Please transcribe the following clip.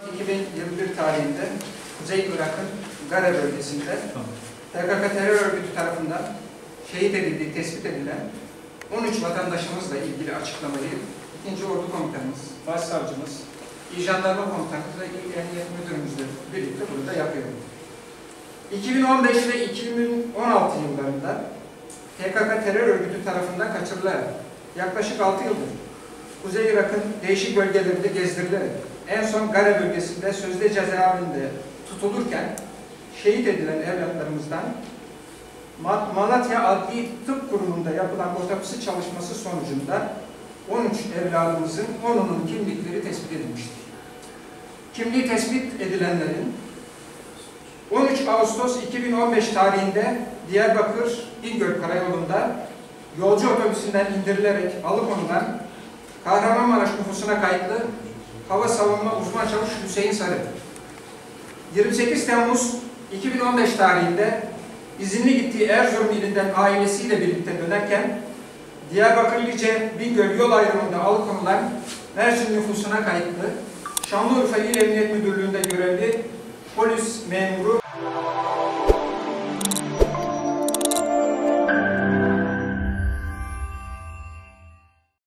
2021 tarihinde Kuzey Irak'ın Gara bölgesinde PKK terör örgütü tarafından şehit edildiği tespit edilen 13 vatandaşımızla ilgili açıklamayı 2. Ordu Komutanımız, Başsavcımız, İl Jandarma Komutanımız ve İl Emniyet Müdürümüzle birlikte burada yapıyoruz. 2015 ve 2016 yıllarında PKK terör örgütü tarafından kaçırılarak yaklaşık 6 yıldır Kuzey Irak'ın değişik bölgelerinde gezdirilerek en son Gara bölgesinde sözde cezaevinde tutulurken şehit edilen evlatlarımızdan Malatya Adli Tıp Kurumu'nda yapılan otopsi çalışması sonucunda 13 evladımızın 10'unun kimlikleri tespit edilmiştir. Kimliği tespit edilenlerin 13 Ağustos 2015 tarihinde Diyarbakır İnegöl Karayolu'nda yolcu otobüsünden indirilerek alıkonulan Kahramanmaraş nüfusuna kayıtlı Hava Savunma Uzman Çavuş Hüseyin Sarı, 28 Temmuz 2015 tarihinde izinli gittiği Erzurum ilinden ailesiyle birlikte dönerken Diyarbakır Lice Bingöl yol ayrımında alıkonulan Mersin nüfusuna kayıtlı Şanlıurfa İl Emniyet Müdürlüğü'nde görevli polis memuru